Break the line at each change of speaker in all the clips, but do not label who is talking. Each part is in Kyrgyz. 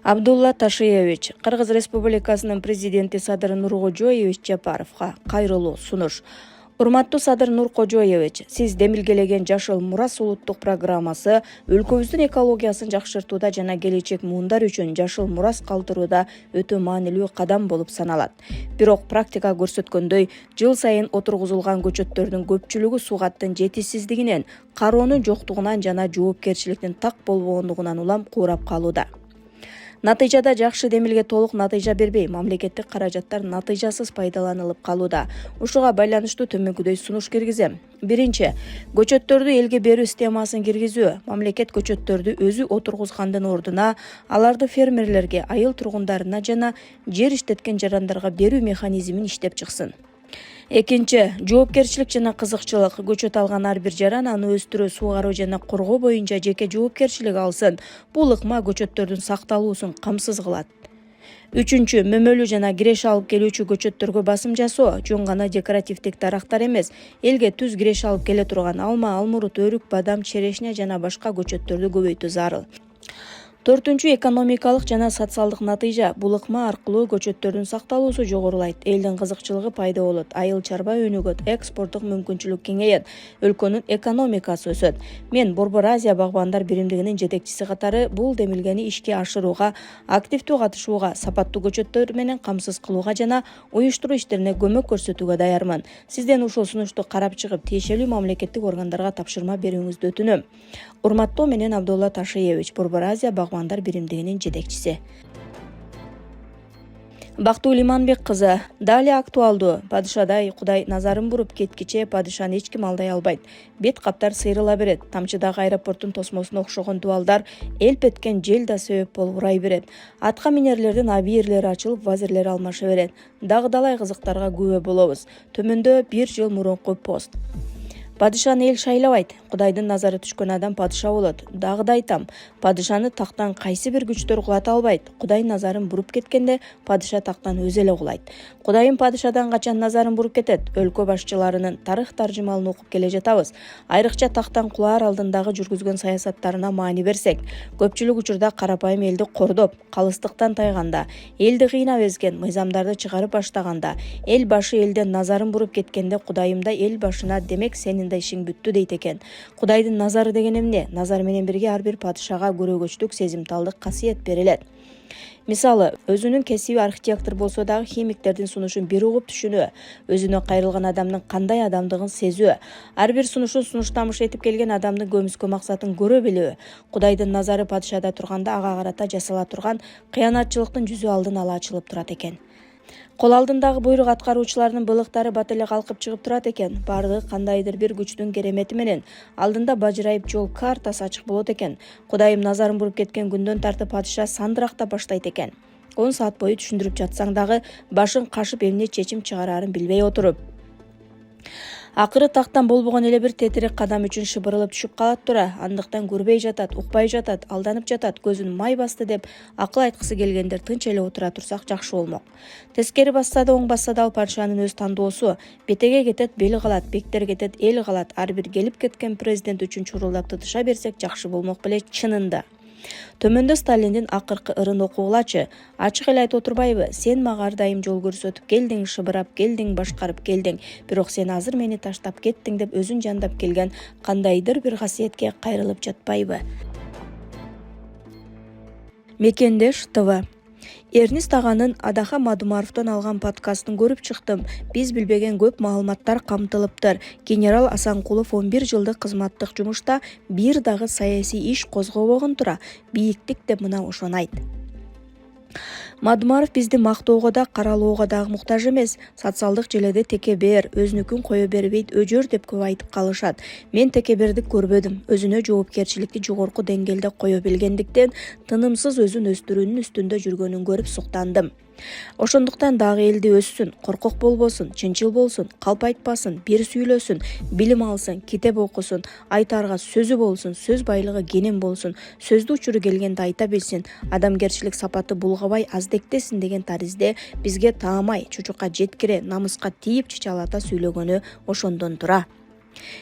Абдулла Ташиевич, Кыргыз Республикасынын президенти Садыр Нуркожоевич Жапаровга кайрылуу сунуш. Урматтуу Садыр Нуркожоевич, сиз демилгелеген Жашыл Мурас улуттук программасы өлкөбүздүн экологиясын жакшыртууда жана келечек муундар үчүн жашыл мурас калтырууда өтө маанилүү кадам болуп саналат. Бирок практика көрсөткөндөй, жыл сайын отургузулган көчөттөрдүн көпчүлүгү сугаттын жетишсиздигинен, кароонун жоктугунан жана жоопкерчиликтин так болбогондугунан улам куурап калууда. Натыйжада жакшы демилге толук натыйжа бербей, мамлекеттик каражаттар натыйжасыз пайдаланылып калууда. Ушуга байланыштуу төмөнкүдөй сунуш киргизем. Биринчи, көчөттөрдү элге берүү системасын киргизүү. Мамлекет көчөттөрдү өзү отургузгандын ордуна аларды фермерлерге, айыл тургундарына жана жер иштеткен жарандарга берүү механизмин иштеп чыксын. Экинчи, жоопкерчилик жана кызыкчылык. Көчөт алган ар бир жаран аны өстүрүү, суугаруу жана коргоо боюнча жеке жоопкерчилик алсын. Бул ыкма көчөттөрдүн сакталуусун камсыз кылат. Үчүнчү, мөмөлүү жана киреше алып келүүчү көчөттөргө басым жасоо. Жөн гана декоративдик дарактар эмес, элге түз киреше алып келе турган алма, алмурут, өрүк, бадам, черешня жана башка көчөттөрдү көбөйтүү зарыл. Төртүнчү, экономикалык жана социалдык натыйжа. Бул ыкма аркылуу көчөттөрдүн сакталуусу жогорулайт, элдин кызыкчылыгы пайда болот, айыл чарба өнүгөт, экспорттук мүмкүнчүлүк кеңейет, өлкөнүн экономикасы өсөт. Мен Борбор Азия багбандар биримдигинин жетекчиси катары бул демилгени ишке ашырууга, активдүү катышууга, сапаттуу көчөттөр менен камсыз кылууга жана уюштуруу иштерине көмөк көрсөтүүгө даярмын. Сизден ушул сунушту карап чыгып, тиешелүү мамлекеттик органдарга тапшырма берүүңүздү өтүнөм. Урматтоо менен Абдулла Ташиевич, Борбор Азия багбандар биримдигинин жетекчиси. Бактуу Лиманбек кызы, дали актуалдуу. Падышадай Кудай назарын буруп кеткиче падышаны эч ким алдай албайт. Бет каптар сыйрыла берет. Тамчыдагы аэропорттун тосмосуна окшогон дубалдар элп эткен жел да себеп болуп урай берет. Атка минерлердин абийирлери ачылып, вазирлер алмаша берет. Дагы-далай кызыктарга күбө болобуз. Төмөндө 1 жыл мурунку пост. Падышаны эл шайлабайт. Кудайдын назары түшкөн адам падыша болот. Дагы да айтам, падышаны тактан кайсы бир күчтөр кулата албайт. Кудай назарын буруп кеткенде падыша тактан өзү эле кулайт. Кудайым падышадан качан назарын буруп кетет? Өлкө башчыларынын тарых таржымалын окуп келе жатабыз. Айрыкча тактан кулаар алдындагы жүргүзгөн саясаттарына маани берсек, көпчүлүк учурда карапайым элди кордоп, калыстыктан тайганда, элди кыйнап эзген, мыйзамдарды чыгарып баштаганда, эл башы элден назарын буруп кеткенде Кудайымда эл башына демек сенин ишиң бүттү дейт экен. Кудайдын назары деген эмне? Назар менен бирге ар бир падышага көрөгөчтүк, сезимталдык касиет берилет. Мисалы, өзүнүн кесиби архитектор болсо дагы химиктердин сунушун бир угуп түшүнүү, өзүнө кайрылган адамдын кандай адамдыгын сезүү, ар бир сунушун сунуштамыш этип келген адамдын көмүскө максатын көрө билүү. Кудайдын назары падышада турганда ага карата жасала турган кыянатчылыктын жүзү алдын ала ачылып турат экен. Кол алдындагы буйрук аткаруучулардын былыктары бат эле калкып чыгып турат экен. Бардыгы кандайдыр бир күчтүн керемети менен алдында бажырайып жол картасы ачык болот экен. Кудайым назарын буруп кеткен күндөн тартып падыша сандыракта баштайт экен. 10 саат бою түшүндүрүп жатсаң дагы башын кашып эмне чечим чыгарарын билбей отуруп. Акыры тактан болбогон эле бир тетирек кадам үчүн шыбырылып түшүп калат тура. Андыктан көрбөй жатат, укпай жатат, алданып жатат, көзүн май басты деп акыл айткысы келгендер тынч эле отура турсак жакшы болмок. Тескери басса да, оң басса да ал падышанын өз тандоосу. Бетеге кетет, бел калат, бектер кетет, эл калат. Ар бир келип кеткен президент үчүн чурулдап тытыша берсек жакшы болмок беле чынында. Төмөндө Сталиндин акыркы ырын окугулачы. Ачык эле айтып отурбайбы? Сен мага ар дайым жол көрсөтүп келдиң, шыбырап келдиң, башкарып келдиң. Бирок сен азыр мени таштап кеттиң деп өзүн жандап келген кандайдыр бир касиетке кайрылып жатпайбы? Мекендеш ТВ. Эрнист аганын Адаха Мадумаровдон алган подкастын көрүп чыктым. Биз билбеген көп маалыматтар камтылыптыр. Генерал Асанкулов 11 жылдык кызматтык жумушта бир дагы саясий иш козгобогон тура бийиктик деп мына ошону айт. Мадумаров бизди мактоого да, каралоого дагы муктаж эмес. Социалдык желеде текебер, өзүнүкүн кое бербейт, өжөр деп көп айтып калышат. Мен текебердик көрбөдүм. Өзүнө жоопкерчиликти жогорку деңгээлде кое билгендиктен тынымсыз өзүн өстүрүүнүн үстүндө жүргөнүн көрүп суктандым. Ошондуктан дагы элди өссүн, коркок болбосун, чынчыл болсун, калп айтпасын, бир сүйлөсүн, билим алсын, китеп окусун, айтарга сөзү болсун, сөз байлыгы кенен болсун, сөздү учуру келгенде айта билсин, адамгерчилик сапаты булгабай аздектесин деген таризде бизге таамай, чучукка жеткире, намыска тийип чычалата сүйлөгөнү ошондон тура.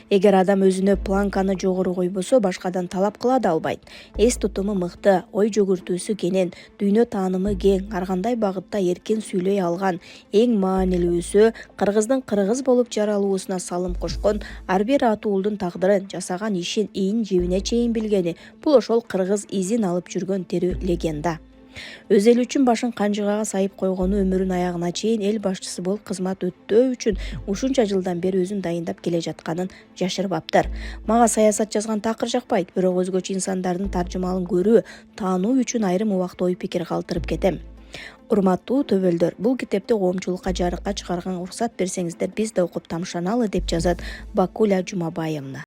Эгер адам өзүнө планканы жогору койбосо, башкадан талап кыла да албайт. Эс тутуму мыкты, ой жөгүртүүсү кенен, дүйнө таанымы кең, ар кандай багытта эркин сүйлөй алган, эң маанилүүсү кыргыздын кыргыз болуп жаралуусуна салым кошкон, ар бир ата уулдун тагдырын, жасаган ишин ийин жибине чейин билгени — бул ошол кыргыз изин алып жүргөн терүү легенда. Өз эл үчүн башын канжыгага сайып койгону, өмүрүнүн аягына чейин эл башчысы болуп кызмат өтөө үчүн ушунча жылдан бери өзүн дайындап келе жатканын жашырбаптыр. Мага саясат жазган такыр жакпайт, бирок өзгөчө инсандардын таржымалын көрүү, таануу үчүн айрым убакта ой пикир калтырып кетем. Урматтуу төбөлдөр, бул китепти коомчулукка жарыкка чыгарганга уруксат берсеңиздер, биз да окуп тамшаналы, деп жазат Бакуля Жумабаевна.